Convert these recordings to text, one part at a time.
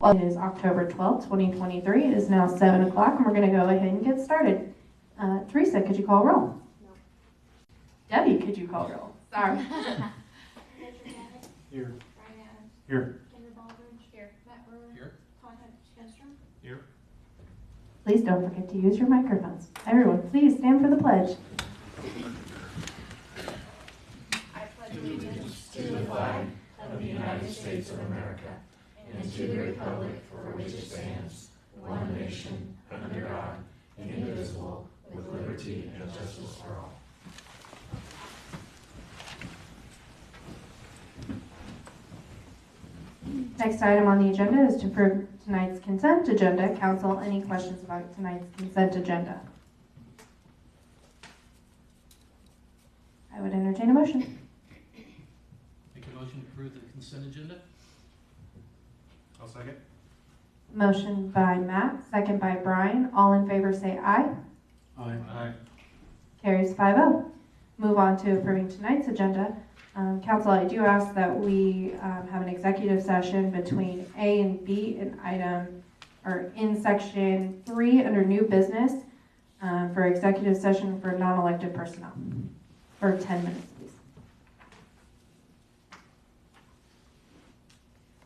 Well, it is October 12th, 2023. It is now 7 o'clock, and we're going to go ahead and get started. Teresa, could you call roll? No. Debbie, could you call roll? Sorry. Here. Brian Adams. Here. Kendra Baldridge. Here. Matt Brewer. Here. Todd Hedstrom. Here. Please don't forget to use your microphones. Everyone, please stand for the pledge. I pledge allegiance to the flag of the United States of America and to the republic for which it stands, one nation, under God, indivisible, with liberty and justice for all. Next item on the agenda is to approve tonight's consent agenda. Council, any questions about tonight's consent agenda? I would entertain a motion. Make a motion to approve the consent agenda. I'll second. Motion by Matt, second by Brian. All in favor say aye. Aye. Aye. Carries 5-0. Move on to approving tonight's agenda. Council, I do ask that we have an executive session between A and B in section 3 under new business for executive session for non-elected personnel for 10 minutes, please.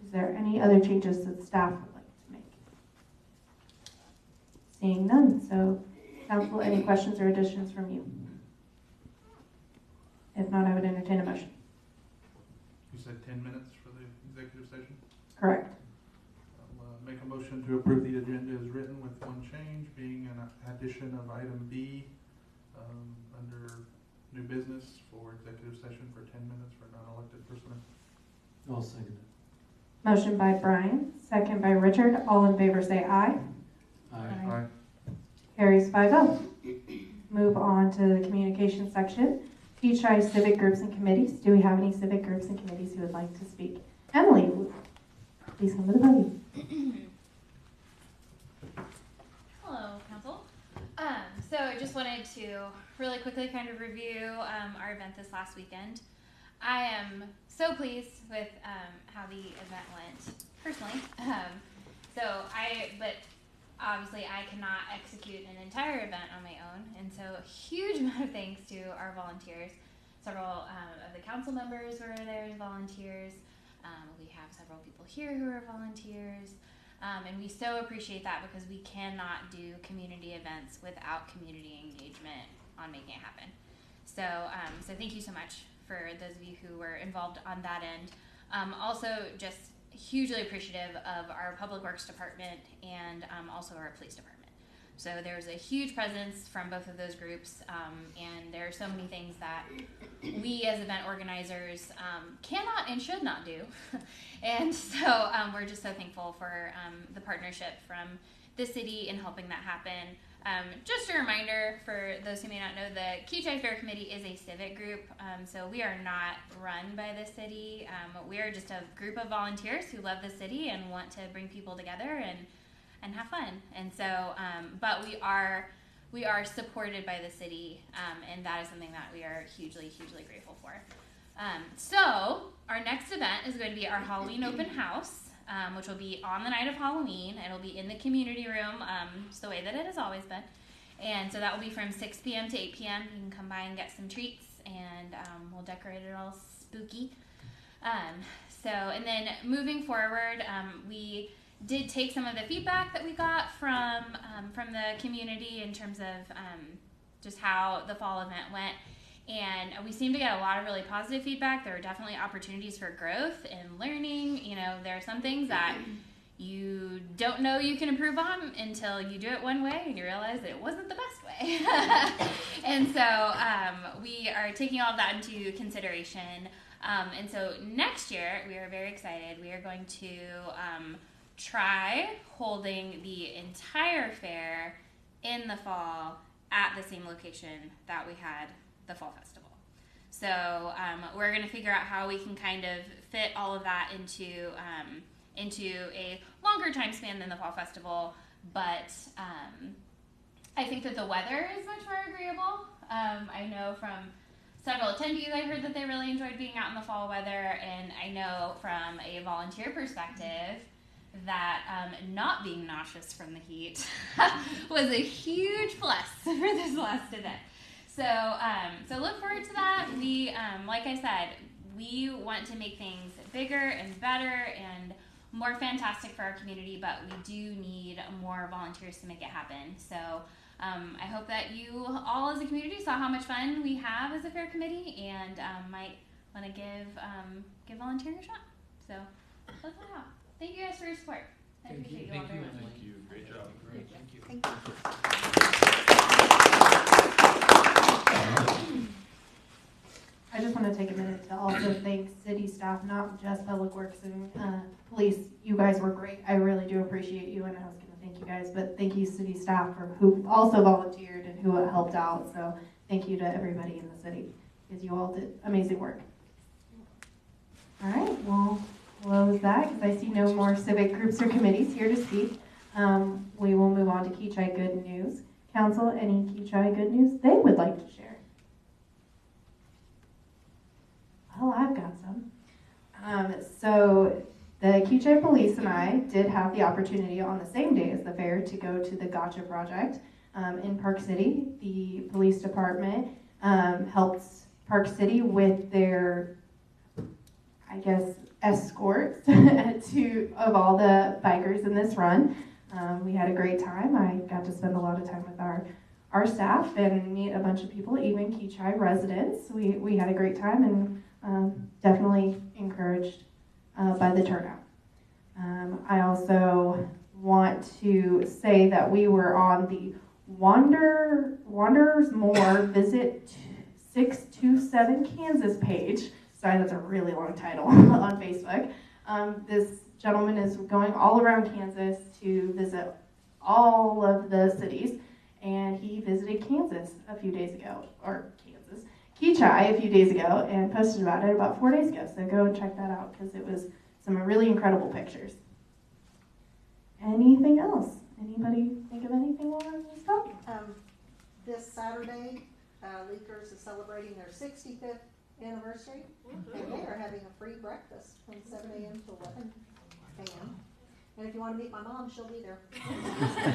Is there any other changes that staff would like to make? Seeing none. So, Council, any questions or additions from you? If not, I would entertain a motion. You said 10 minutes for the executive session? Correct. I'll make a motion to approve the agenda as written with one change, being an addition of item B under new business for executive session for 10 minutes for non-elected personnel. I'll second it. Motion by Brian, second by Richard. All in favor say aye. Aye. Aye. Carries 5-0. Move on to the communication section. Kechi civic groups and committees. Do we have any civic groups and committees who would like to speak? Emily, please come to the podium. Hello, Council. So I just wanted to really quickly kind of review our event this last weekend. I am so pleased with how the event went personally. But obviously I cannot execute an entire event on my own, and so a huge amount of thanks to our volunteers. Several of the council members were there as volunteers. We have several people here who are volunteers, and we so appreciate that because we cannot do community events without community engagement on making it happen. So thank you so much for those of you who were involved on that end. Also, just hugely appreciative of our public works department and also our police department. So there's a huge presence from both of those groups, and there are so many things that we as event organizers cannot and should not do. And so we're just so thankful for the partnership from the city in helping that happen. Just a reminder for those who may not know, the Kechi Fair Committee is a civic group, so we are not run by the city. We are just a group of volunteers who love the city and want to bring people together and have fun. And so, but we are supported by the city, and that is something that we are hugely, hugely grateful for. So our next event is going to be our Halloween open house. Which will be on the night of Halloween. It'll be in the community room, just the way that it has always been. And so that will be from 6 p.m. to 8 p.m. You can come by and get some treats, and we'll decorate it all spooky. And then moving forward, we did take some of the feedback that we got from the community in terms of just how the fall event went. And we seem to get a lot of really positive feedback. There are definitely opportunities for growth and learning. You know, there are some things that you don't know you can improve on until you do it one way and you realize that it wasn't the best way. And so we are taking all of that into consideration. And so next year, we are very excited. We are going to try holding the entire fair in the fall at the same location that we had the fall festival. So we're going to figure out how we can kind of fit all of that into a longer time span than the fall festival, but I think that the weather is much more agreeable. I know from several attendees I heard that they really enjoyed being out in the fall weather, and I know from a volunteer perspective that not being nauseous from the heat was a huge plus for this last event. So look forward to that. We, like I said, we want to make things bigger and better and more fantastic for our community, but we do need more volunteers to make it happen. So I hope that you all as a community saw how much fun we have as a fair committee and might want to give volunteering a shot. So that's all I have. Thank you guys for your support. I appreciate you all very much. Thank you. Great job. Great. Thank you. Thank you. I just want to take a minute to also thank city staff, not just Public Works and police. You guys were great. I really do appreciate you, and I was going to thank you guys, but thank you city staff for who also volunteered and who helped out. So thank you to everybody in the city because you all did amazing work. All right, we'll close that because I see no more civic groups or committees here to speak. We will move on to Kechi Good News. Council, any Kechi Good News they would like to share? Well, I've got some. So the Kechi Police and I did have the opportunity on the same day as the fair to go to the Gotcha Project in Park City. The police department helped Park City with their, I guess, escorts of all the bikers in this run. We had a great time. I got to spend a lot of time with our staff and meet a bunch of people, even Kechi residents. We had a great time and definitely encouraged by the turnout. I also want to say that we were on the Wanderers More Visit 627 Kansas page. Sorry, that's a really long title on Facebook. This gentleman is going all around Kansas to visit all of the cities, and he visited Kansas a few days ago, or Kechi a few days ago, and posted about it about 4 days ago. So go and check that out because it was some really incredible pictures. Anything else? Anybody think of anything while I'm just talking? This Saturday, Leakers is celebrating their 65th anniversary, and they are having a free breakfast from 7 a.m. to 11 a.m. And if you want to meet my mom, she'll be there.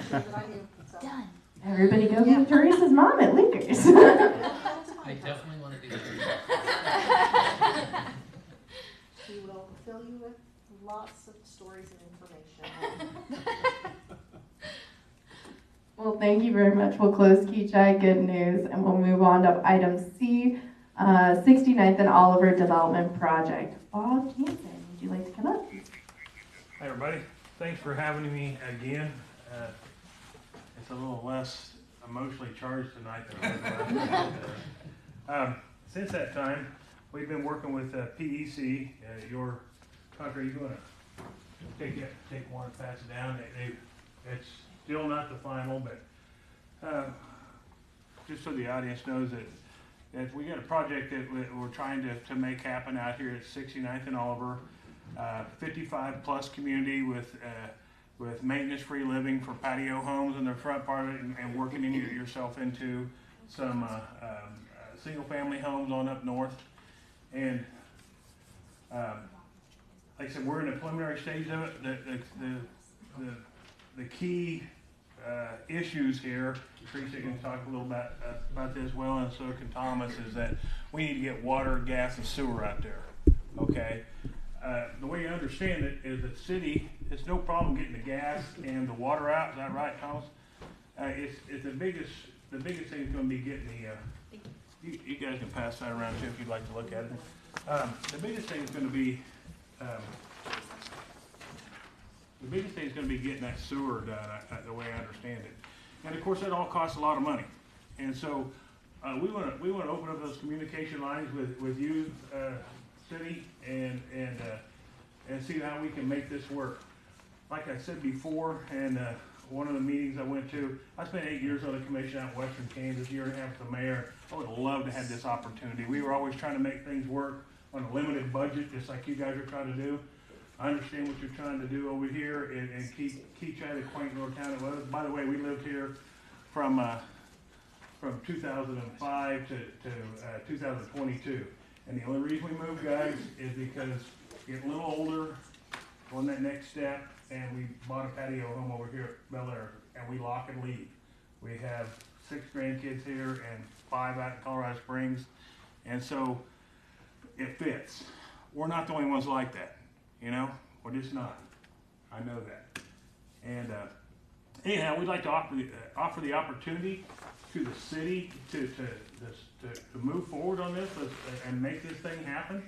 Sure that I do. So. Done. Everybody go meet Teresa's mom at Leakers. I definitely want to be there. She will fill you with lots of stories and information. Well, thank you very much. We'll close Kechi Good News, and we'll move on to item C, 69th and Oliver Development Project. Bob Hanson, would you like to come up? Hi, everybody. Thanks for having me again. It's a little less emotionally charged tonight than it was last. Since that time, we've been working with PEC, your country. You want to take one and pass it down? It's still not the final, but just so the audience knows that we got a project that we're trying to make happen out here at 69th and Oliver. 55 plus community with maintenance-free living for patio homes in the front part of it, and working yourself into some single-family homes on up north. And like I said, we're in the preliminary stage of it. The key issues here, Teresa can talk a little bit about this well, and so can Thomas, is that we need to get water, gas, and sewer out there. Okay. The way I understand it is that city, it's no problem getting the gas and the water out. Is that right, Thomas? It's the biggest thing is going to be getting the. You guys can pass that around too if you'd like to look at it. The biggest thing is going to be. The biggest thing is going to be getting that sewer done. The way I understand it, and of course that all costs a lot of money, and so we want to open up those communication lines with you. City and see how we can make this work. Like I said before, and one of the meetings I went to, I spent 8 years on the commission out in Western Kansas, a year and a half as the mayor. I would love to have this opportunity. We were always trying to make things work on a limited budget, just like you guys are trying to do. I understand what you're trying to do over here and keep trying to quaint little town it was. By the way, we lived here from 2005 to 2022. And the only reason we moved, guys, is because getting a little older, on that next step, and we bought a patio home over here at Bel Air, and we lock and leave. We have 6 grandkids here and 5 out in Colorado Springs, and so it fits. We're not the only ones like that, you know? We're just not. I know that. And anyhow, we'd like to offer the opportunity to the city to move forward on this and make this thing happen.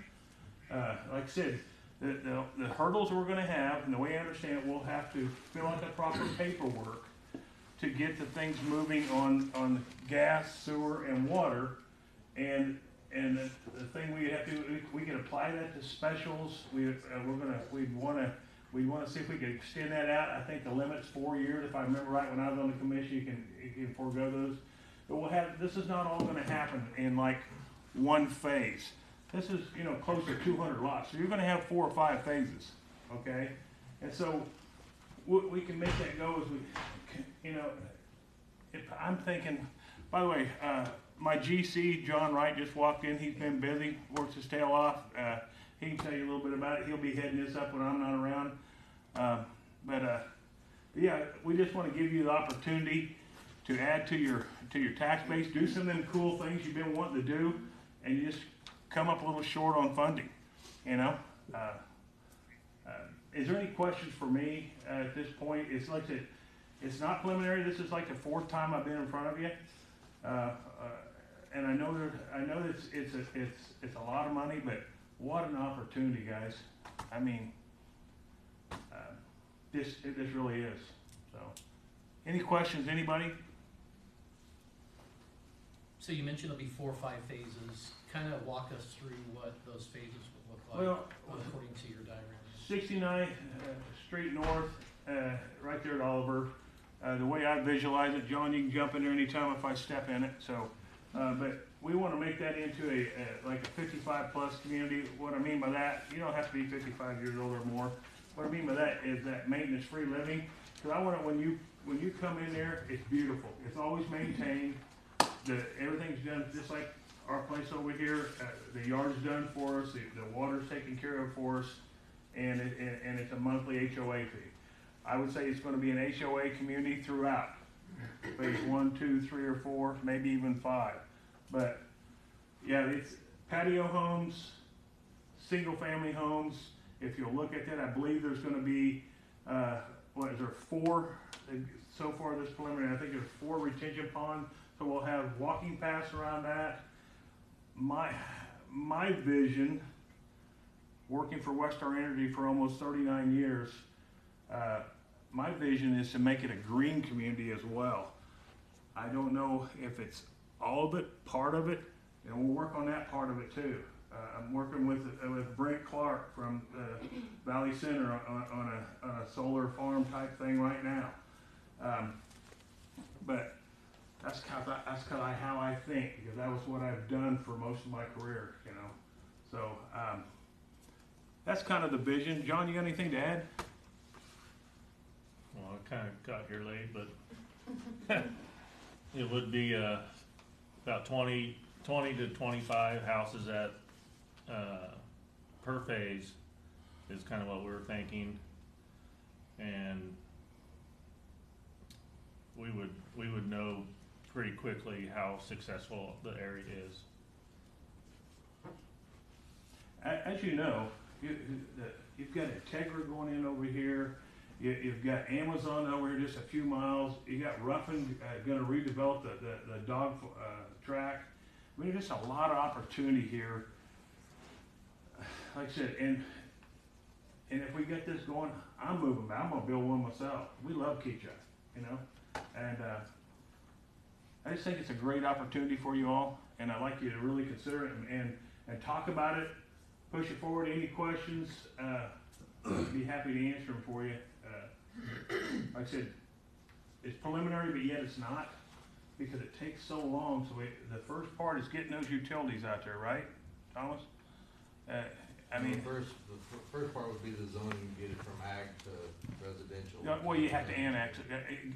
Like I said, the hurdles we're going to have, and the way I understand it, we'll have to fill out the proper paperwork to get the things moving on gas, sewer, and water. And the thing we have to, we can apply that to specials. We'd want to see if we could extend that out. I think the limit's 4 years, if I remember right. When I was on the commission, you can forego those. But this is not all going to happen in like one phase. This is, close to 200 lots. So you're going to have 4 or 5 phases, okay? And so we can make that go as we, I'm thinking, by the way, my GC, John Wright, just walked in. He's been busy, works his tail off. He can tell you a little bit about it. He'll be heading this up when I'm not around. Yeah, we just want to give you the opportunity to add to your tax base, do some of them cool things you've been wanting to do, and you just come up a little short on funding, Is there any questions for me at this point? It's like it's not preliminary. This is like the 4th time I've been in front of you, and I know it's a lot of money, but what an opportunity, guys! I mean, this really is. So, any questions, anybody? So you mentioned there'll be 4 or 5 phases. Kind of walk us through what those phases would look like, according to your diagram. 69th Street North, right there at Oliver. The way I visualize it, John, you can jump in there anytime if I step in it. So, but we want to make that into like a 55+ community. What I mean by that, you don't have to be 55 years old or more. What I mean by that is that maintenance-free living. Because I want it when you come in there, it's beautiful. It's always maintained. Everything's done just like our place over here. The yard's done for us. The water's taken care of for us, and it's a monthly HOA fee. I would say it's going to be an HOA community throughout. Phase 1, 2, 3, or 4, maybe even 5. But yeah, it's patio homes, single-family homes. If you'll look at that, I believe there's going to be 4 so far this preliminary. I think there's 4 retention ponds. So we'll have walking paths around that. My vision, working for Westar Energy for almost 39 years, my vision is to make it a green community as well. I don't know if it's all of it, part of it, and we'll work on that part of it too. I'm working with Brent Clark from Valley Center on a solar farm type thing right now. But that's kind of how I think, because that was what I've done for most of my career, So that's kind of the vision. John, you got anything to add? Well, I kind of got here late, but it would be about 20 to 25 houses at per phase is kind of what we were thinking, and we would know pretty quickly how successful the area is. As you know, you've got Integra going in over here. You've got Amazon over here just a few miles. You got Ruffin going to redevelop the dog track. I mean, there's just a lot of opportunity here. Like I said, and if we get this going, I'm moving back. I'm going to build one myself. We love Kechi, and I just think it's a great opportunity for you all, and I'd like you to really consider it and talk about it, push it forward. Any questions, I'd be happy to answer them for you. Like I said, it's preliminary, but yet it's not, because it takes so long. So the first part is getting those utilities out there, right, Thomas? I mean, the first part would be the zoning, get it from ag to residential. Yeah, well, you have to annex it.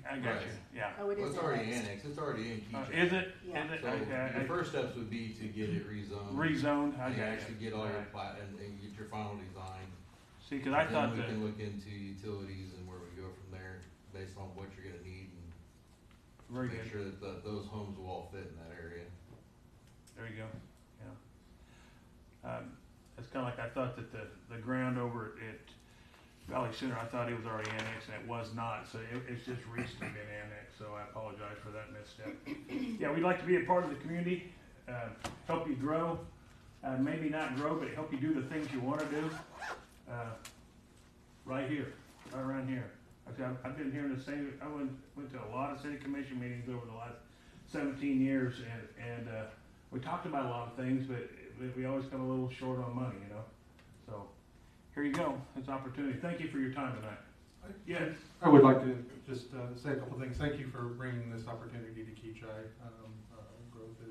I got Right. you. Yeah. Oh, it Well, is it's already annexed. annexed, it's already in Kechi. Is it? Yeah. Is it? So Okay. the first steps would be to get it rezoned. Rezoned. I And got actually you. get all your Right. plat and get your final design. See, because I Then thought we that. can look into utilities and Very make good. sure that those homes will all fit in that area. There you go, yeah. It's kinda like I thought that the ground over at Valley Center, I thought it was already annexed, and it was not, so it's just recently been annexed, so I apologize for that misstep. Yeah, we'd like to be a part of the community, help you grow, maybe not grow, but help you do the things you wanna do, right here, right around here. I've been hearing the same, I went to a lot of city commission meetings over the last 17 years, and we talked about a lot of things, but we always come a little short on money, you know? So, here you go, it's an opportunity. Thank you for your time tonight. Yes? I would like to just say a couple things. Thank you for bringing this opportunity to Kechi. Growth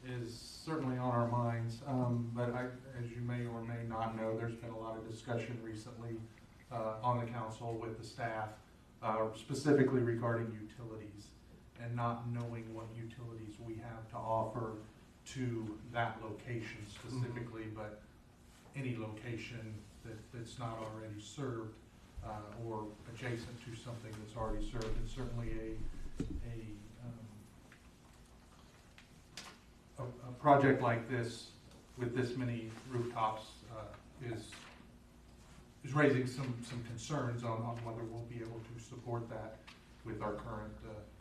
is certainly on our minds, but as you may or may not know, there's been a lot of discussion recently on the council with the staff, specifically regarding utilities and not knowing what utilities we have to offer to that location specifically, but any location that's not already served or adjacent to something that's already served. And certainly a project like this with this many rooftops is raising some concerns on whether we'll be able to support that with our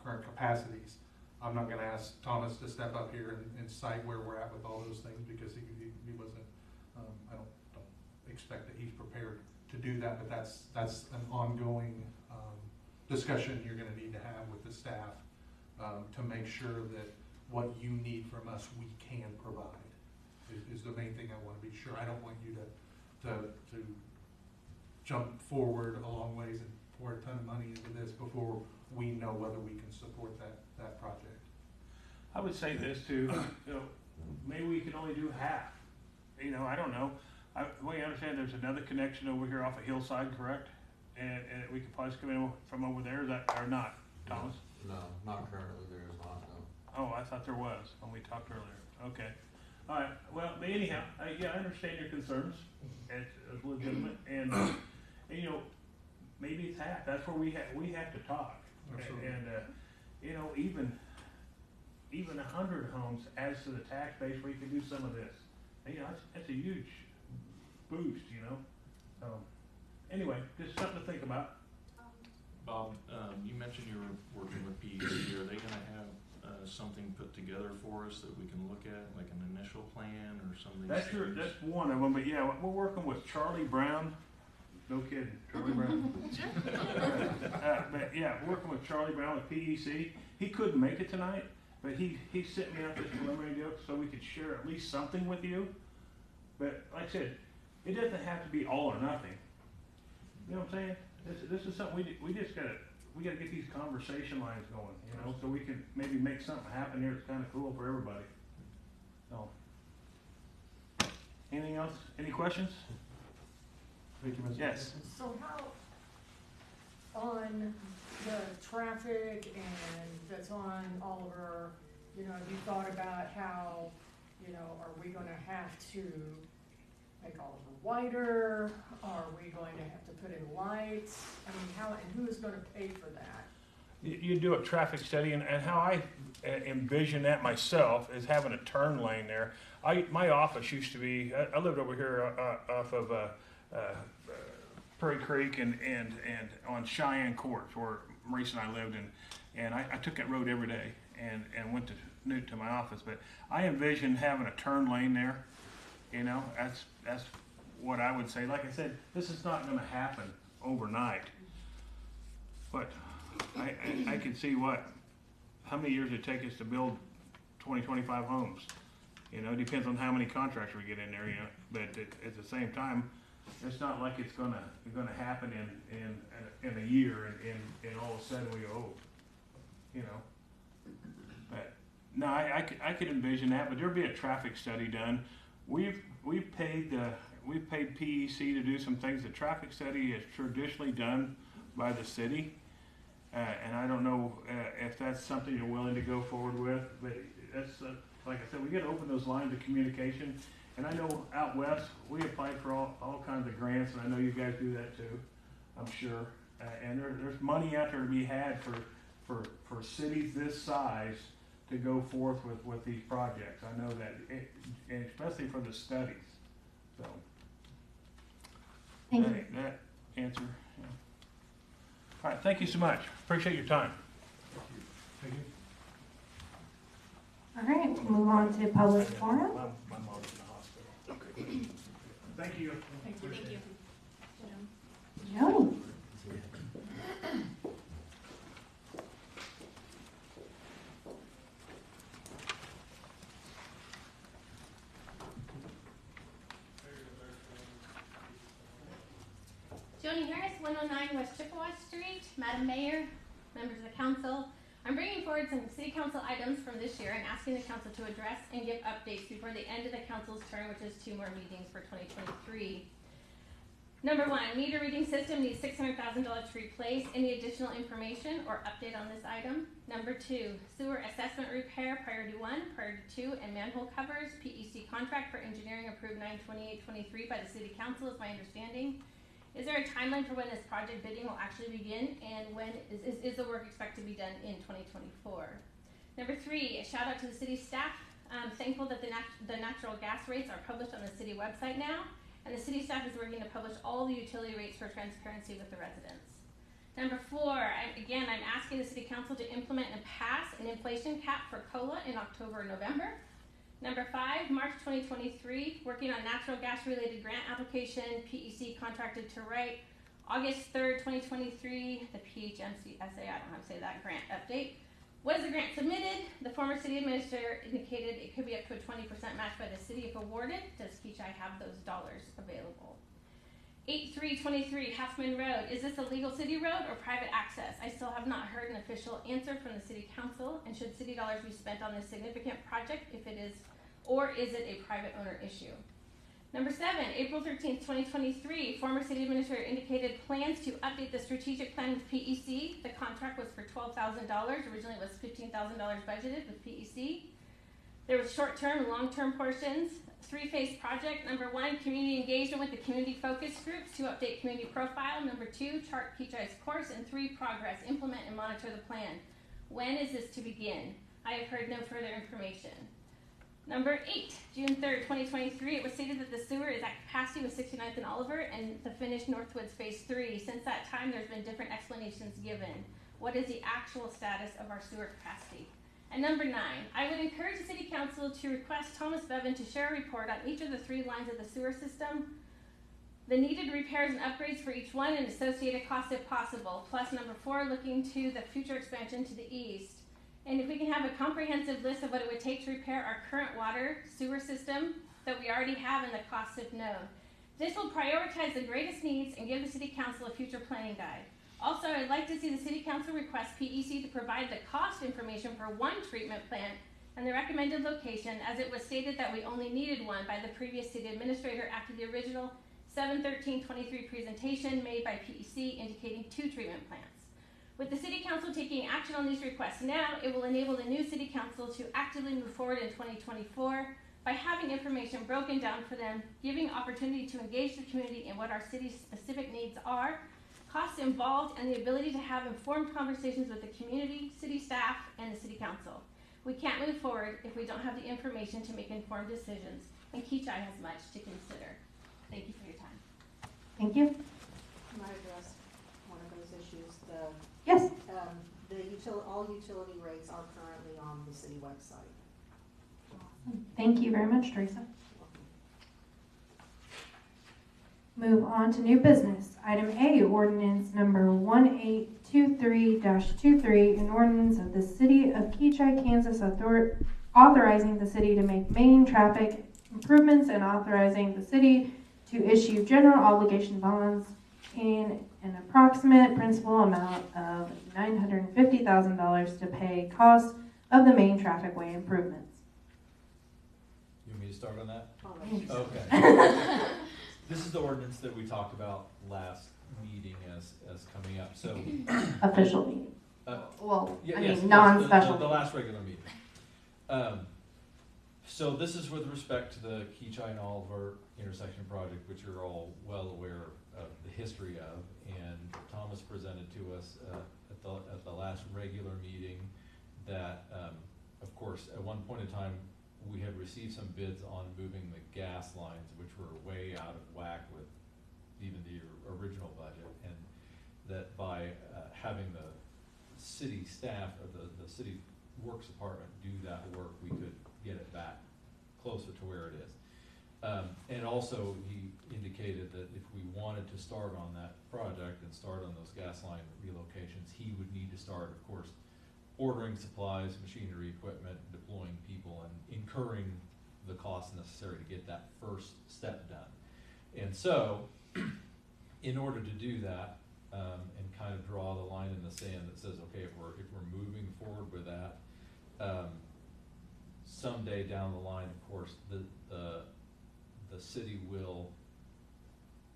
current capacities. I'm not going to ask Thomas to step up here and cite where we're at with all those things, because he wasn't. I don't expect that he's prepared to do that, but that's an ongoing discussion you're going to need to have with the staff to make sure that what you need from us we can provide is the main thing I want to be sure. I don't want you to jump forward a long ways and pour a ton of money into this before we know whether we can support that project. I would say this too, maybe we can only do half. I don't know. The way I understand, there's another connection over here off of Hillside, correct? And we could probably come in from over there, is that, or not, Thomas? No, not currently, there is not, no. Oh, I thought there was when we talked earlier. Okay. All right. Well, but anyhow, I understand your concerns. It's legitimate, and maybe it's half. That's where we have to talk. Absolutely. And even 100 homes adds to the tax base where you can do some of this. That's a huge boost, Anyway, just something to think about. Bob, you mentioned you were working with PEC. Are they gonna have something put together for us that we can look at, like an initial plan or something? That's one of them, but yeah, we're working with Charlie Brown. No kidding, Charlie Brown. But yeah, working with Charlie Brown with PEC. He couldn't make it tonight, but he sent me out this preliminary deal so we could share at least something with you. But like I said, it doesn't have to be all or nothing. You know what I'm saying? This is something we gotta get these conversation lines going, so we can maybe make something happen here that's kind of cool for everybody. So, anything else? Any questions? Thank you, Mr. Yes. So how, on the traffic and that's on Oliver, have you thought about how, are we gonna have to make Oliver wider? Are we going to have to put in lights? I mean, how, and who is gonna pay for that? You do a traffic study, and how I envision that myself is having a turn lane there. My office used to be, I lived over here off of Prairie Creek and on Cheyenne Court, where Maurice and I lived, and I took that road every day and went to my office. But I envision having a turn lane there. That's what I would say. Like I said, this is not going to happen overnight, but I can see how many years it take us to build 20-25 homes. It depends on how many contractors we get in there. But at the same time, it's not like it's gonna happen in a year and all of a sudden we go, But no, I could envision that. But there'll be a traffic study done. We've paid PEC to do some things. The traffic study is traditionally done by the city, and I don't know if that's something you're willing to go forward with. But that's like I said, we got to open those lines of communication. And I know out west we apply for all kinds of grants, and I know you guys do that too, I'm sure. And there's money out there to be had for cities this size to go forth with these projects. I know that, and especially for the studies, so. Thank you. That answer, yeah. All right, thank you so much. Appreciate your time. Thank you. All right, we'll move on to public forum. My mom's in the hospital. Okay. Thank you. Thank you. Thank you. Jody. Joni Harris, 109 West Chippewa Street. Madam Mayor, members of the council, I'm bringing forward some city council items from this year and asking the council to address and give updates before the end of the council's term, which is 2 more meetings for 2023. Number 1, meter reading system needs $600,000 to replace. Any additional information or update on this item? Number 2, sewer assessment repair, priority 1, priority 2, and manhole covers. PEC contract for engineering approved 9/28/23 by the city council is my understanding. Is there a timeline for when this project bidding will actually begin, and when is the work expected to be done in 2024? Number 3, a shout out to the city staff. I'm thankful that the natural gas rates are published on the city website now, and the city staff is working to publish all the utility rates for transparency with the residents. Number 4, I'm asking the city council to implement and pass an inflation cap for COLA in October and November. Number 5, March 2023, working on natural gas related grant application, PEC contracted to write. August 3rd, 2023, the PHMCSA, I don't know how to say that, grant update. Was the grant submitted? The former city administrator indicated it could be up to a 20% match by the city if awarded. Does Kechi have those dollars available? 8/3/23, Halfman Road. Is this a legal city road or private access? I still have not heard an official answer from the city council. And should city dollars be spent on this significant project if it is, or is it a private owner issue? Number 7, April 13th, 2023, former city administrator indicated plans to update the strategic plan with PEC. The contract was for $12,000. Originally it was $15,000 budgeted with PEC. There was short-term and long-term portions. 3-phase project. Number 1, community engagement with the community focus groups to update community profile. Number 2, chart Kechi's course. And 3, progress, implement and monitor the plan. When is this to begin? I have heard no further information. Number 8, June 3rd, 2023, it was stated that the sewer is at capacity with 69th and Oliver and the finished Northwoods Phase 3. Since that time, there's been different explanations given. What is the actual status of our sewer capacity? And number 9, I would encourage the City Council to request Thomas Bevan to share a report on each of the 3 lines of the sewer system, the needed repairs and upgrades for each one, and associated costs if possible. Plus, number 4, looking to the future expansion to the east. And if we can have a comprehensive list of what it would take to repair our current water sewer system that we already have and the costs if known. This will prioritize the greatest needs and give the City Council a future planning guide. Also, I'd like to see the City Council request PEC to provide the cost information for one treatment plant and the recommended location, as it was stated that we only needed one by the previous city administrator after the original 7/13/23 presentation made by PEC indicating 2 treatment plants. With the City Council taking action on these requests now, it will enable the new City Council to actively move forward in 2024 by having information broken down for them, giving opportunity to engage the community in what our city's specific needs are, costs involved, and the ability to have informed conversations with the community, city staff, and the City Council. We can't move forward if we don't have the information to make informed decisions, and Kechi has much to consider. Thank you for your time. Thank you. Can I address one of those issues? Yes. All utility rates are currently on the city website. Thank you very much, Teresa. Move on to new business. Item A, ordinance number 1823-23, an ordinance of the City of Kechi, Kansas, authorizing the city to make main traffic improvements and authorizing the city to issue general obligation bonds in an approximate principal amount of $950,000 to pay costs of the main trafficway improvements. You want me to start on that? Already. Okay. This is the ordinance that we talked about last meeting as coming up. So Official meeting. Well, yeah, I yes, mean, non-special. the last regular meeting. So this is with respect to the Kechi and Oliver intersection project, which you're all well aware of the history of, and Thomas presented to us at the last regular meeting that, of course, at one point in time, we had received some bids on moving the gas lines, which were way out of whack with even the original budget, and that by having the city staff or the city works department do that work, we could get it back closer to where it is. And also, he indicated that if we wanted to start on that project and start on those gas line relocations, he would need to start, of course, ordering supplies, machinery, equipment, deploying people, and incurring the costs necessary to get that first step done. And so, in order to do that, and kind of draw the line in the sand that says, okay, if we're moving forward with that, someday down the line, of course, the city will,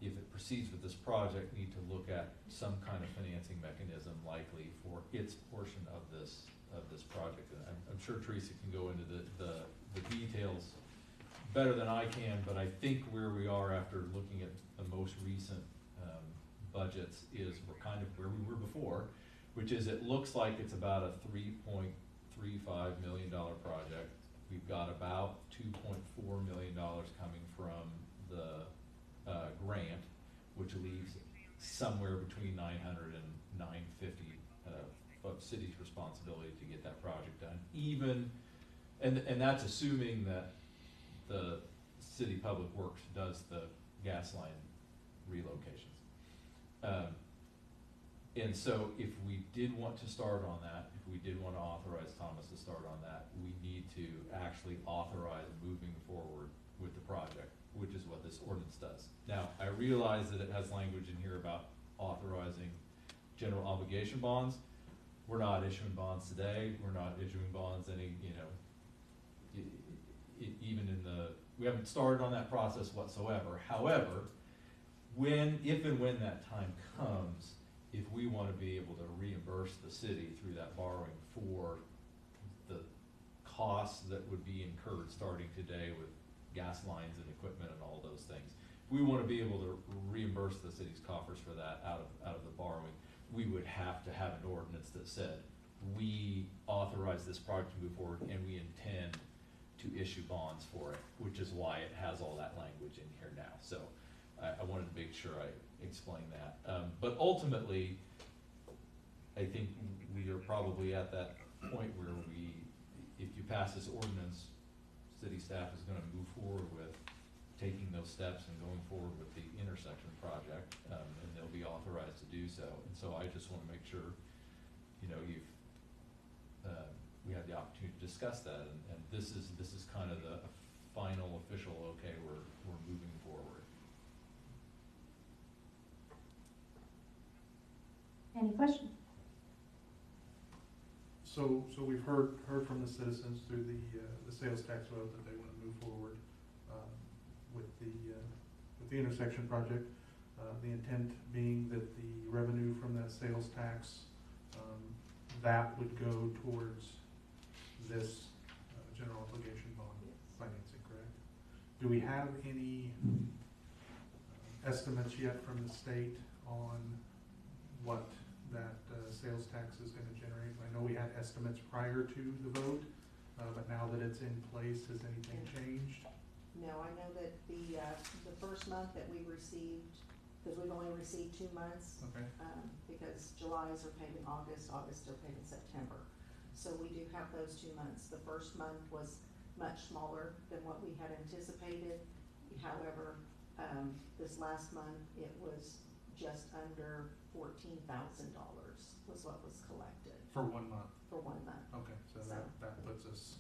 if it proceeds with this project, need to look at some kind of financing mechanism likely for its portion of this project. And I'm sure Teresa can go into the details better than I can, but I think where we are after looking at the most recent budgets is we're kind of where we were before, which is it looks like it's about a $3.35 million project. We've got about $2.4 million coming from the grant, which leaves somewhere between 900 and 950 of city's responsibility to get that project done. Even, and that's assuming that the city public works does the gas line relocations. And so if we did want to start on that, if we did want to authorize Thomas to start on that, we need to actually authorize moving forward with the project, which is what this ordinance does. Now, I realize that it has language in here about authorizing general obligation bonds. We're not issuing bonds today. We're not issuing bonds any, even in we haven't started on that process whatsoever. However, if and when that time comes, if we want to be able to reimburse the city through that borrowing for the costs that would be incurred starting today with gas lines and equipment and all those things, if we want to be able to reimburse the city's coffers for that out of the borrowing, we would have to have an ordinance that said, we authorize this project to move forward and we intend to issue bonds for it, which is why it has all that language in here now. So I wanted to make sure I explained that. But ultimately, I think we are probably at that point where if you pass this ordinance, city staff is gonna move forward with taking those steps and going forward with the intersection project, and they'll be authorized to do so. And so I just wanna make sure, we have the opportunity to discuss that, and this is kind of the final official, okay, we're moving forward. Any questions? So we've heard from the citizens through the sales tax vote that they want to move forward with the intersection project. The intent being that the revenue from that sales tax that would go towards this general obligation bond financing, correct? Do we have any estimates yet from the state on what that sales tax is going to generate? I know we had estimates prior to the vote, but now that it's in place, has anything changed? No, I know that the first month that we received, because we've only received 2 months. Okay. Because July's are paid in August are paid in September. So we do have those 2 months. The first month was much smaller than what we had anticipated. However, this last month, it was just under $14,000 was what was collected. For 1 month? For 1 month. Okay, so that puts us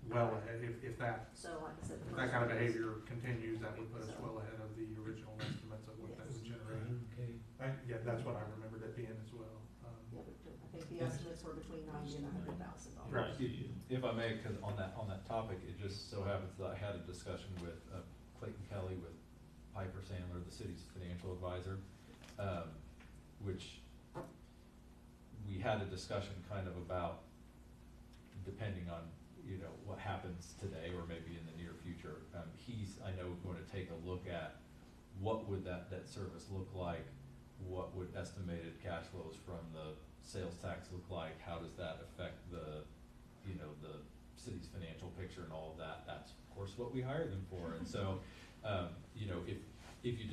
well ahead, if that, So like I said, if that kind of behavior continues, that would put us well ahead of the original estimates of what that would generate. Okay. Yeah, that's what I remembered it being as well. Yeah, I think the estimates were between $90,000 and $100,000. Right. If I may, because on that topic, it just so happens that I had a discussion with Clayton Kelly with Piper Sandler, the city's financial advisor, which we had a discussion kind of about, depending on what happens today or maybe in the near future. He's, I know, going to take a look at what would that debt service look like, what would estimated cash flows from the sales tax look like? How does that affect the, you know, the city's financial picture and all of that? That's of course what we hire them for. And so, you know, if you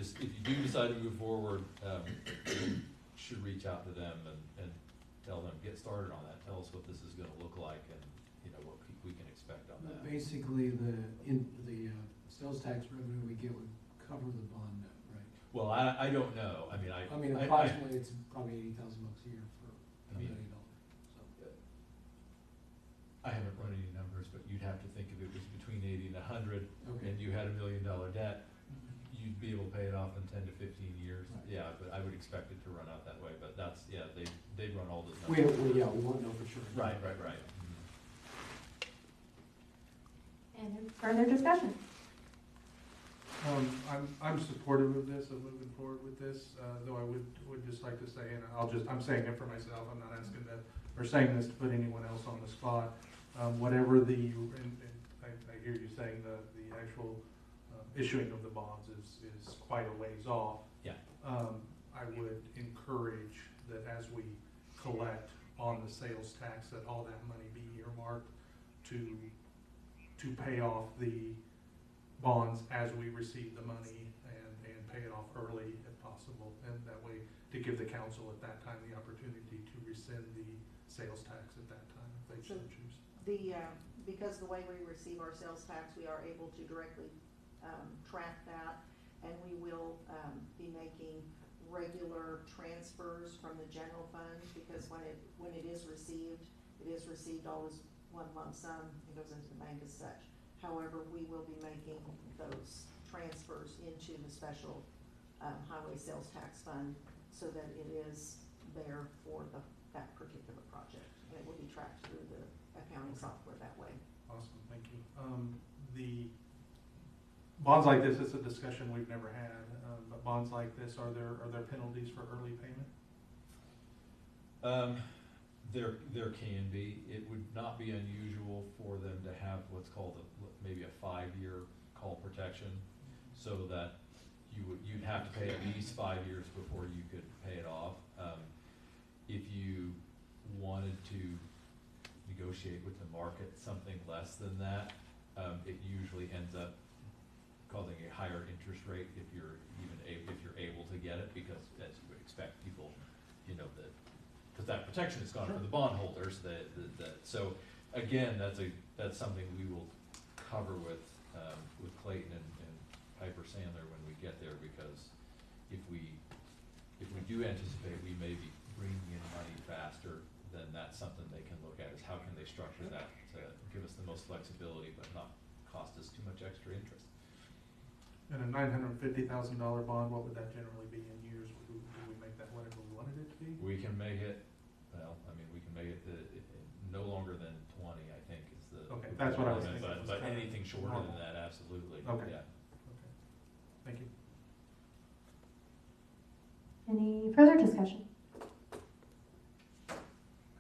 do decide to move forward, you should reach out to them and tell them, get started on that. Tell us what this is gonna look like and, you know, what we can expect on that. Basically, the sales tax revenue we get would cover the bond note, right? Well, I don't know. I mean, Approximately, it's probably $80,000 a year for $1 million. So. I haven't run any numbers, but you'd have to think if it was between 80 and 100, Okay. and you had $1 million debt, you'd be able to pay it off in 10 to 15 years. Right. Yeah, but I would expect it to run out that way. But that's, yeah, they run all those We numbers. we won't know for sure. Right. And further discussion? I'm supportive of this, of moving forward with this, though I would just like to say, and I'm saying it for myself, I'm not asking that, or saying this to put anyone else on the spot. Whatever and I hear you saying the actual issuing of the bonds is quite a ways off. Yeah. I would encourage that as we collect on the sales tax, that all that money be earmarked to pay off the bonds as we receive the money and pay it off early if possible. And that way to give the council at that time the opportunity to rescind the sales tax at that time if they so choose. Because the way we receive our sales tax, we are able to directly track that, and we will be making regular transfers from the general fund, because when it is received all as one lump sum, it goes into the bank as such. However, we will be making those transfers into the special highway sales tax fund so that it is there for that particular project. And it will be tracked through the accounting software that way. Awesome, thank you. The bonds like this, it's a discussion we've never had, but bonds like this, are there penalties for early payment? There can be. It would not be unusual for them to have what's called maybe a 5-year call protection, so that you'd have to pay at least 5 years before you could pay it off. If you wanted to negotiate with the market something less than that, it usually ends up causing a higher interest rate if you're able to get it, because as you would expect, people, you know, because that protection is gone for the bondholders. So again, that's something we will cover with Clayton and Piper Sandler when we get there, because if we do anticipate we may be bringing in money faster, then that's something they can look at, is how can they structure that to give us the most flexibility but not cost us too much extra interest. And a $950,000 bond, what would that generally be in years? Would we make that whatever we wanted it to be? We can make it, we can make it no longer than 20, I think, is the. Okay, that's what I was thinking. But anything shorter than that, absolutely. Okay. Yeah. Okay, thank you. Any further discussion?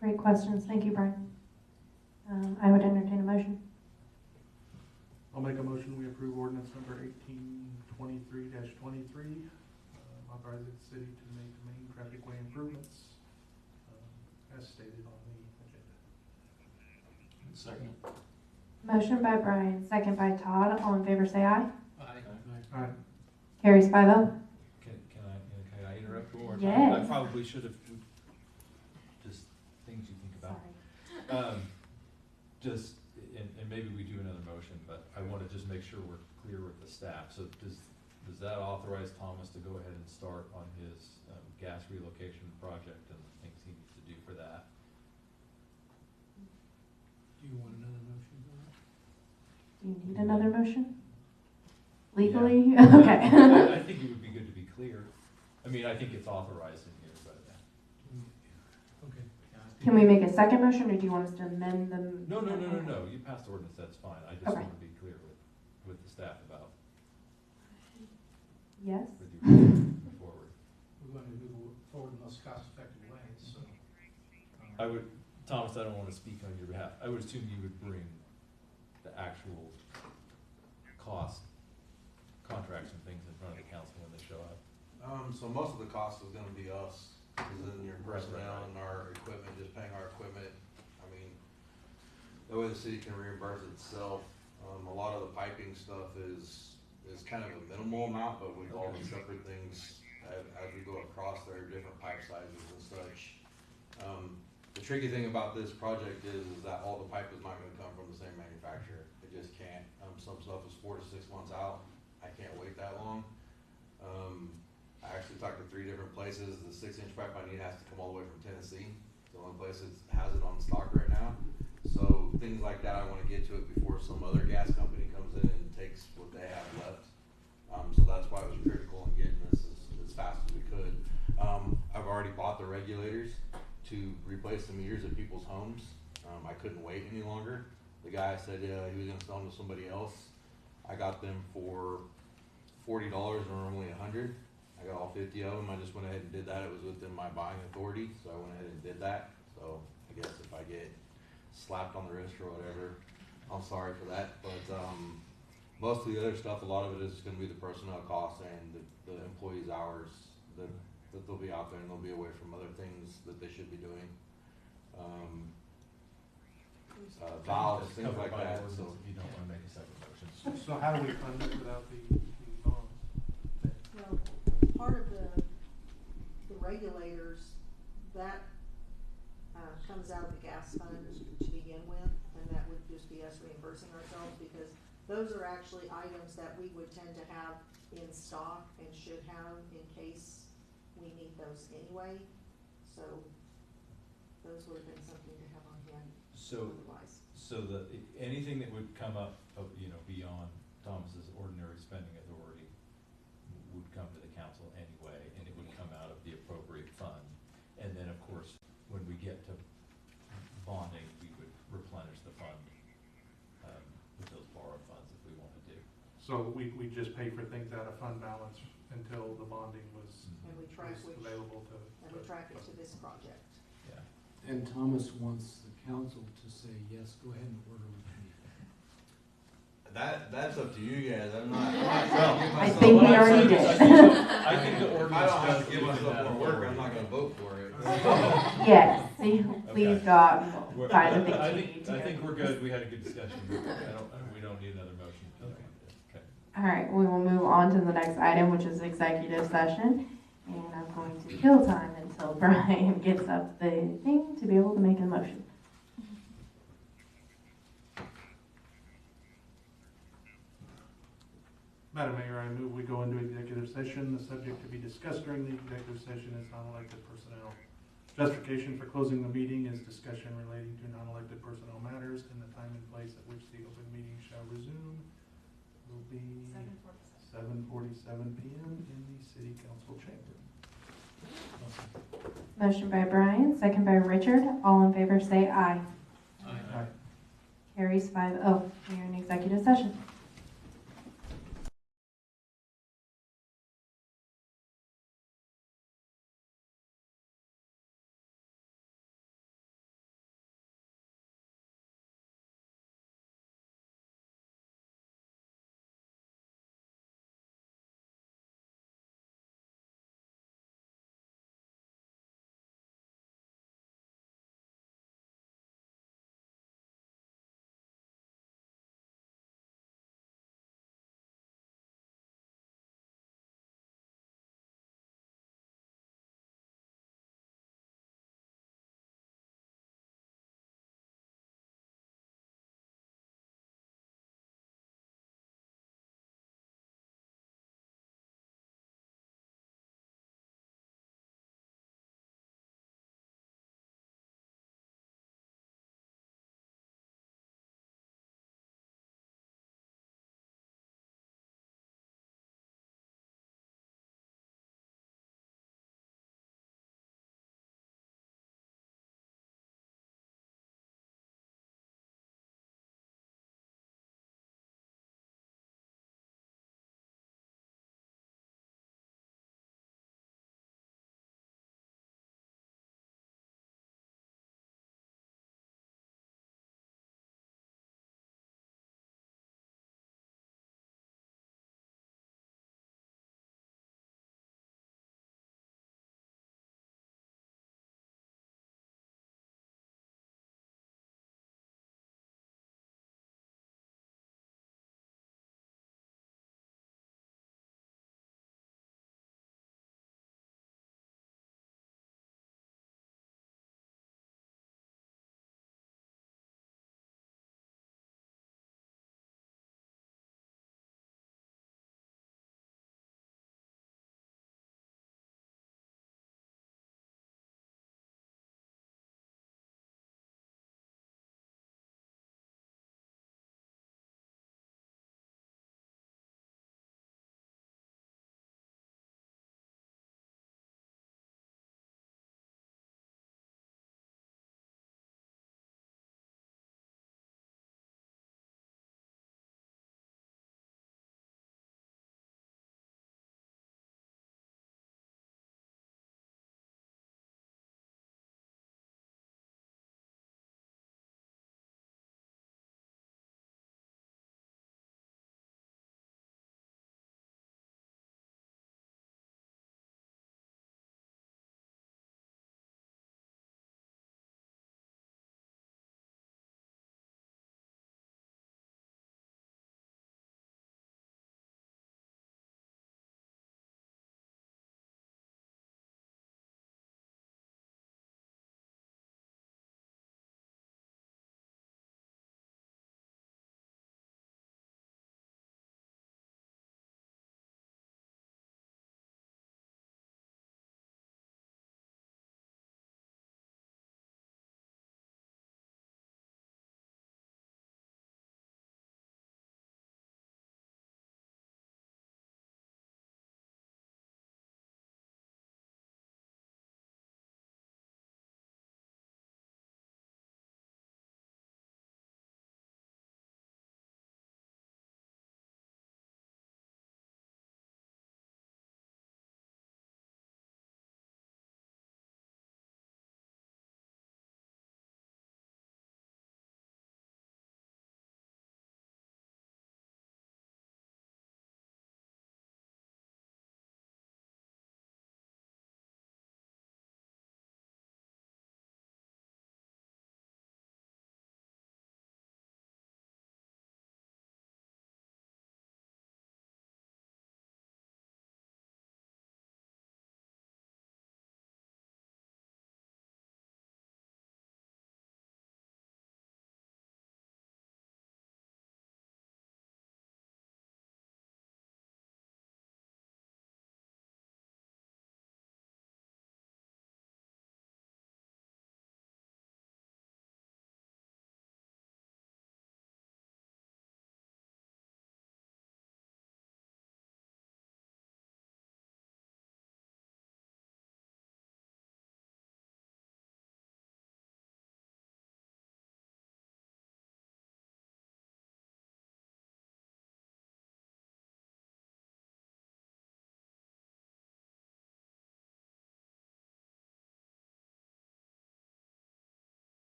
Great questions, thank you, Brian. I would entertain a motion. I'll make a motion, we approve ordinance number 1823-23, authorizing the city to make main traffic way improvements, as stated on the agenda. Second. Motion by Brian, second by Todd. All in favor say aye. Aye. Carries 5-0. Can I interrupt one more time? Yes. I probably should have, just things you think about. Sorry. And maybe we do another motion, but I want to just make sure we're clear with the staff. So does that authorize Thomas to go ahead and start on his gas relocation project and the things he needs to do for that? Do you want another motion for that? Do you need another motion? Legally? Yeah. Okay. I think it would be good to be clear. I mean, I think it's authorized in here, but. Okay. Can we make a second motion, or do you want us to amend them? No. You passed the ordinance, that's fine. I just Okay. want to be clear with the staff about Yes. with you moving forward. We're going to move forward in the most cost-effective way, so. I would, Thomas, I don't want to speak on your behalf. I would assume you would bring the actual cost, contracts and things in front of the council when they show up. So most of the cost is gonna be us is in your personnel and our equipment, just paying our equipment. I mean, that way the city can reimburse itself. A lot of the piping stuff is kind of a minimal amount, but with all the separate things, as we go across, there are different pipe sizes and such. The tricky thing about this project is that all the pipe is not gonna come from the same manufacturer. It just can't. Some stuff is 4 to 6 months out. I can't wait that long. I actually talked to 3 different places. The 6-inch pipe I need has to come all the way from Tennessee. It's the only place that has it on stock right now. So things like that, I wanna get to it before some other gas company comes in and takes what they have left. So that's why it was critical in getting this as fast as we could. I've already bought the regulators to replace the meters at people's homes. I couldn't wait any longer. The guy said he was gonna sell them to somebody else. I got them for $40 and normally $100. I got all 50 of them. I just went ahead and did that. It was within my buying authority, so I went ahead and did that. So I guess if I get slapped on the wrist or whatever, I'm sorry for that. But most of the other stuff, a lot of it is going to be the personnel costs and the employees' hours that they'll be out there and they'll be away from other things that they should be doing. Valves, things like that. So if you don't wanna make a separate motion. So how do we fund it without the bonds? Well, part of the regulators, that, comes out of the gas fund to begin with, and that would just be us reimbursing ourselves, because those are actually items that we would tend to have in stock and should have in case we need those anyway. So those would have been something to have on hand otherwise. So anything that would come up, beyond Thomas's ordinary spending authority would come to the council anyway, and it would come out of the appropriate fund. And then, of course, when we get to bonding, we would replenish the fund, with those borrowed funds if we wanted to. So we just pay for things out of fund balance until the bonding was And we track available to. And we track it to this project. Yeah. And Thomas wants the council to say, yes, go ahead and order what you need. that's up to you guys. I'm not I think we already did. I think the if I ordinance don't have does to give give myself that more work, I'm authority. not gonna vote for it. Yes, please go out and We're- buy the things I you think, need to. I think we're good. We had a good discussion. We don't need another motion. Okay. All right, we will move on to the next item, which is executive session. And I'm going to kill time until Brian gets up the thing to be able to make a motion. Madam Mayor, I move we go into executive session. The subject to be discussed during the executive session is non-elected personnel. Justification for closing the meeting is discussion relating to non-elected personnel matters, and the time and place at which the open meeting shall resume will be 7:47 p.m. in the city council chamber. Motion by Brian, second by Richard. All in favor say aye. Aye. Carries 5-0. We are in executive session.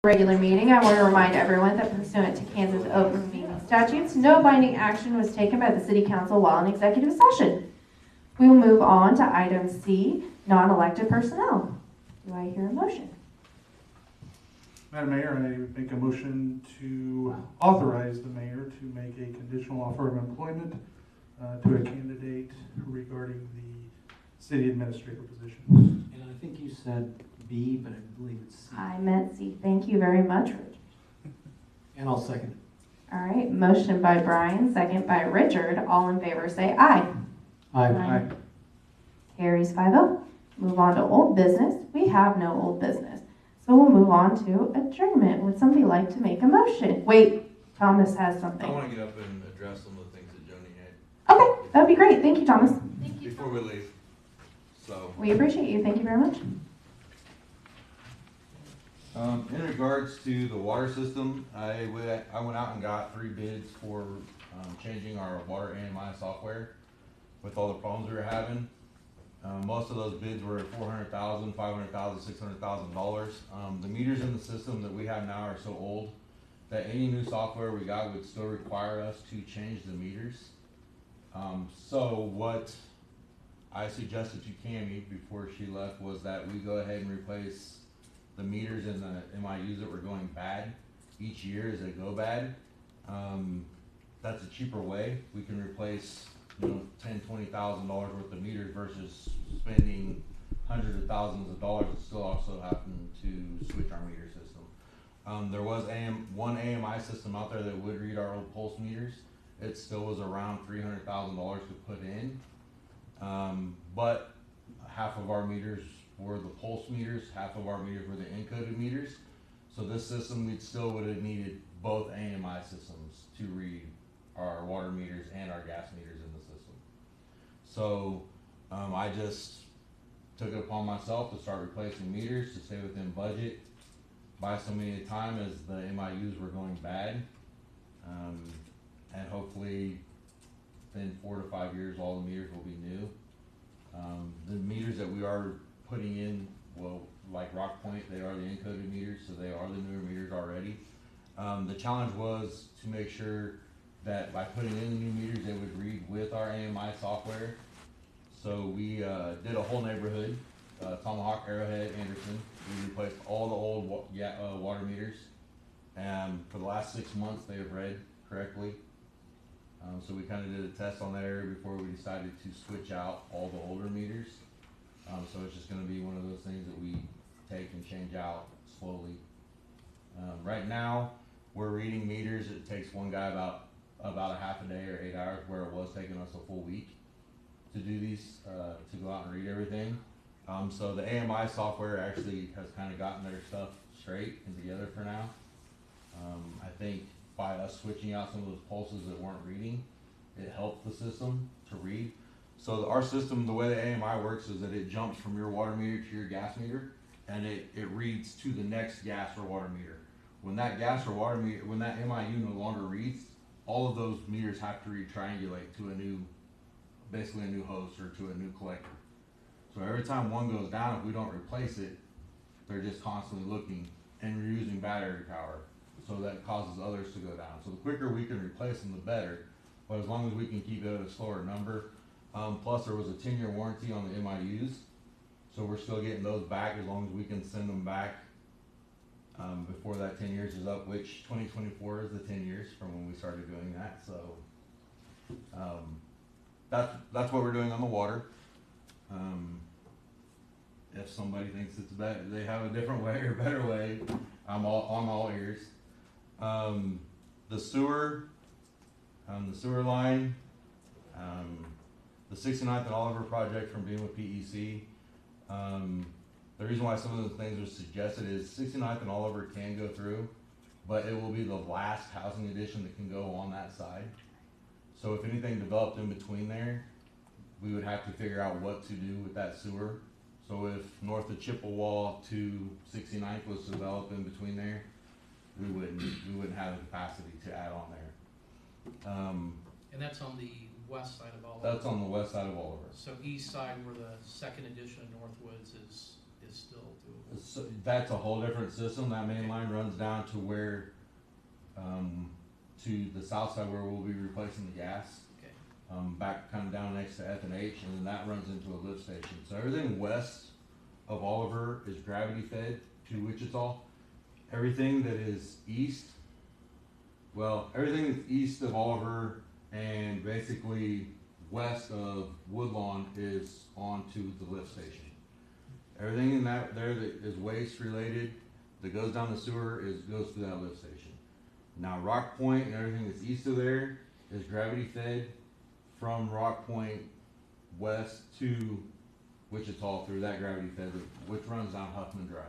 Regular meeting, I want to remind everyone that pursuant to Kansas open meeting statutes, no binding action was taken by the city council while in executive session. We will move on to item C, non-elected personnel. Do I hear a motion? Madam Mayor, I make a motion to authorize the mayor to make a conditional offer of employment to a candidate regarding the city administrator position. And I think you said B, but I believe it's C. I meant C. Thank you very much, Richard. And I'll second it. All right, motion by Brian, second by Richard. All in favor say aye. Aye. Carries 5-0. Move on to old business. We have no old business. So we'll move on to adjournment. Would somebody like to make a motion? Wait, Thomas has something. I want to get up and address some of the things that Joni had Okay, that'd be great. Thank you, Thomas. Thank you. before we leave. So, We appreciate you. Thank you very much. in regards to the water system, I went out and got 3 bids for changing our water AMI software with all the problems we were having. Most of those bids were $400,000, $500,000, $600,000. The meters in the system that we have now are so old that any new software we got would still require us to change the meters. So what I suggested to Cammie before she left was that we go ahead and replace the meters in the MIUs that were going bad each year as they go bad. That's a cheaper way. We can replace $10,000, $20,000 worth of meters versus spending hundreds of thousands of dollars and still also having to switch our meter system. There was one AMI system out there that would read our old pulse meters. It still was around $300,000 to put in, but half of our meters were the pulse meters, half of our meters were the encoded meters. So this system, we still would have needed both AMI systems to read our water meters and our gas meters in the system. So I just took it upon myself to start replacing meters to stay within budget, buy so many at a time as the MIUs were going bad, and hopefully in 4 to 5 years all the meters will be new. The meters that we are putting in, well, like Rock Point, they are the encoded meters, so they are the newer meters already. The challenge was to make sure that by putting in the new meters, they would read with our AMI software. So we did a whole neighborhood, Tomahawk, Arrowhead, Anderson. We replaced all the old water meters. And for the last 6 months, they have read correctly. So we kind of did a test on that area before we decided to switch out all the older meters. So it's just going to be one of those things that we take and change out slowly. Right now, we're reading meters. It takes one guy about a half a day or 8 hours, where it was taking us a full week to do these, to go out and read everything. So the AMI software actually has kind of gotten their stuff straight and together for now. I think by us switching out some of those pulses that weren't reading, it helped the system to read. So our system, the way the AMI works is that it jumps from your water meter to your gas meter, and it reads to the next gas or water meter. When that gas or water meter, when that MIU no longer reads, all of those meters have to retriangulate to a new, basically a new host or to a new collector. So every time one goes down, if we don't replace it, they're just constantly looking, and we're using battery power. So that causes others to go down. So the quicker we can replace them, the better. But as long as we can keep it at a slower number. Plus there was a 10-year warranty on the MIUs. So we're still getting those back as long as we can send them back before that 10 years is up, which 2024 is the 10 years from when we started doing that. So that's what we're doing on the water. If somebody thinks it's better, they have a different way or better way, I'm all ears. The sewer line, the 69th and Oliver project from being with PEC. The reason why some of the things are suggested is 69th and Oliver can go through, but it will be the last housing addition that can go on that side. So if anything developed in between there, we would have to figure out what to do with that sewer. So if north of Chippewa to 69th was developed in between there, we wouldn't have the capacity to add on there. And that's on the west side of Oliver. That's on the west side of Oliver. So east side where the second edition of Northwoods is is still doable. So that's a whole different system. That main line runs down to where, to the south side where we'll be replacing the gas. Okay. Back kind of down next to F and H, and then that runs into a lift station. So everything west of Oliver is gravity fed to Wichita. Everything that is east, well, everything that's east of Oliver and basically west of Woodlawn is onto the lift station. Everything in that there that is waste related that goes down the sewer goes through that lift station. Now Rock Point and everything that's east of there is gravity fed from Rock Point west to Wichita through that gravity fed, which runs down Huffman Drive.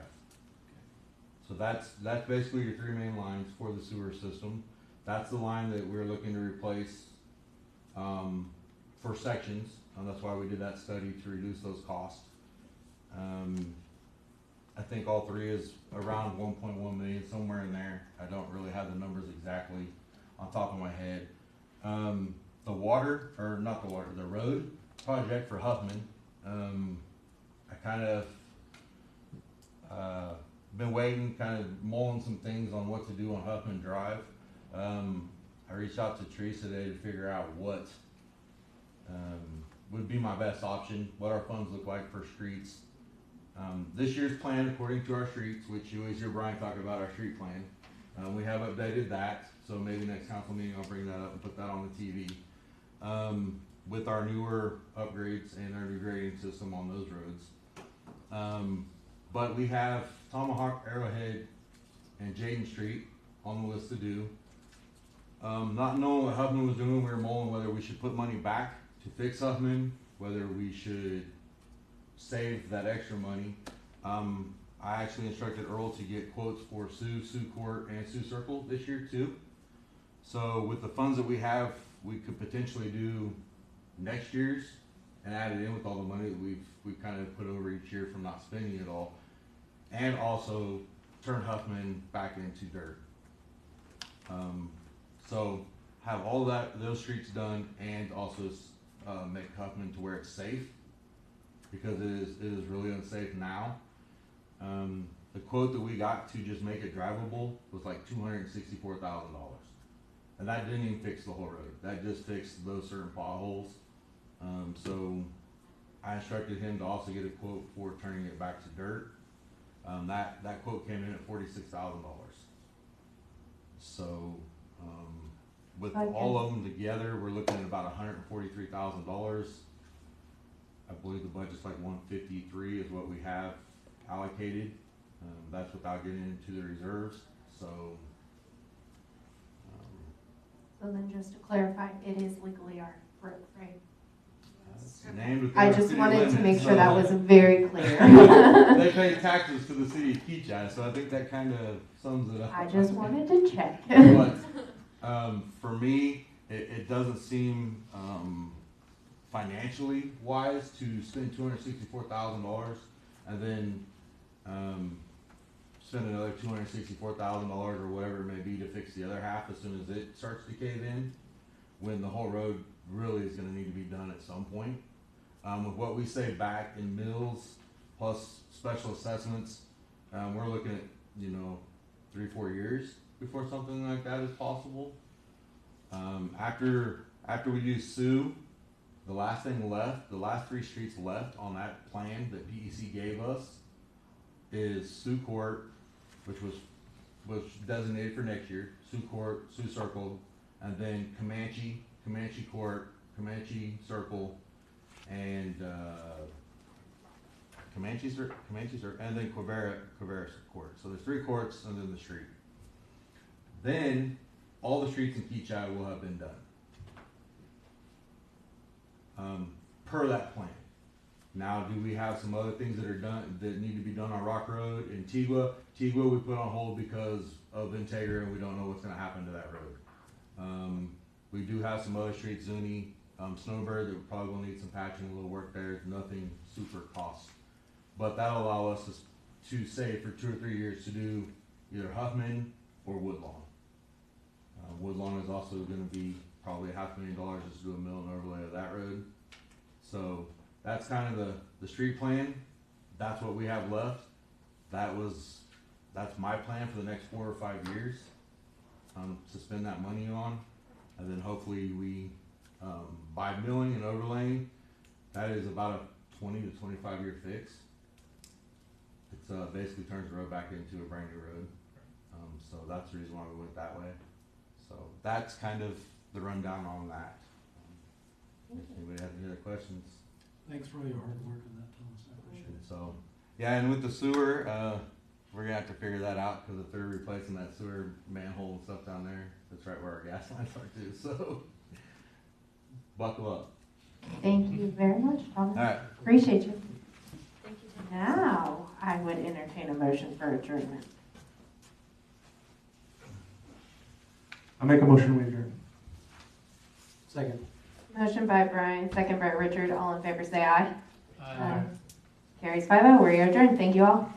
So that's basically your three main lines for the sewer system. That's the line that we're looking to replace for sections, and that's why we did that study to reduce those costs. I think all three is around 1.1 million, somewhere in there. I don't really have the numbers exactly on top of my head. The road project for Huffman, I kind of been waiting, kind of mulling some things on what to do on Huffman Drive. I reached out to Teresa today to figure out what would be my best option, what our funds look like for streets. This year's plan, according to our streets, which you always hear Brian talk about our street plan, we have updated that, so maybe next council meeting I'll bring that up and put that on the TV. With our newer upgrades and our new grading system on those roads. But we have Tomahawk, Arrowhead, and Jaden Street on the list to do. Not knowing what Huffman was doing, we were mulling whether we should put money back to fix Huffman, whether we should save that extra money. I actually instructed Earl to get quotes for Sioux Court, and Sioux Circle this year too. So with the funds that we have, we could potentially do next year's and add it in with all the money that we've kind of put over each year from not spending it all, and also turn Huffman back into dirt. So have all those streets done, and also make Huffman to where it's safe, because it is really unsafe now. The quote that we got to just make it drivable was like $264,000, and that didn't even fix the whole road. That just fixed those certain potholes. So I instructed him to also get a quote for turning it back to dirt. That quote came in at $46,000. So with all of them together, we're looking at about $143,000. I believe the budget's like 153 is what we have allocated. That's without getting into the reserves. So then just to clarify, it is legally our road, right? I just wanted to make sure that was very clear. They pay taxes to the city of Kechi, so I think that kind of sums it up. I just wanted to check. But for me, it doesn't seem financially wise to spend $264,000 and then spend another $264,000 or whatever it may be to fix the other half as soon as it starts to cave in, when the whole road really is going to need to be done at some point. With what we say back in mills plus special assessments, we're looking at 3-4 years before something like that is possible. After we do Sioux, the last thing left, the last 3 streets left on that plan that DEC gave us is Sioux Court, which was designated for next year, Sioux Court, Sioux Circle, and then Comanche Court, Comanche Circle, and Comanche Circle, and then Quivira Court. So there's 3 courts and then the street. Then all the streets in Kechi will have been done. Per that plan. Now, do we have some other things that are done that need to be done on Rock Road and Tigua? Tigua we put on hold because of Integra, and we don't know what's going to happen to that road. We do have some other streets, Zuni, Snowbird, that probably will need some patching, a little work there. Nothing super cost, but that'll allow us to save for 2 or 3 years to do either Huffman or Woodlawn. Woodlawn is also going to be probably $500,000 just to do a mill and overlay of that road. So that's kind of the street plan. that's what we have left. That's my plan for the next 4 or 5 years, to spend that money on. And then hopefully we, by milling and overlaying, that is about a 20 to 25 year fix. It's, basically turns the road back into a brand new road. So that's the reason why we went that way. So that's kind of the rundown on that. If anybody has any other questions? Thanks for all your hard work on that, Thomas, I appreciate it. So, yeah, and with the sewer, we're gonna have to figure that out, cause if they're replacing that sewer manhole and stuff down there, that's right where our gas lines are too, so. Buckle up. Thank you very much, Thomas. Alright. Appreciate you. Thank you. Now, I would entertain a motion for adjournment. I make a motion we adjourn. Second. Motion by Brian, second by Richard. All in favor say aye. Uh, Carries 5-0. We're adjourned. Thank you all.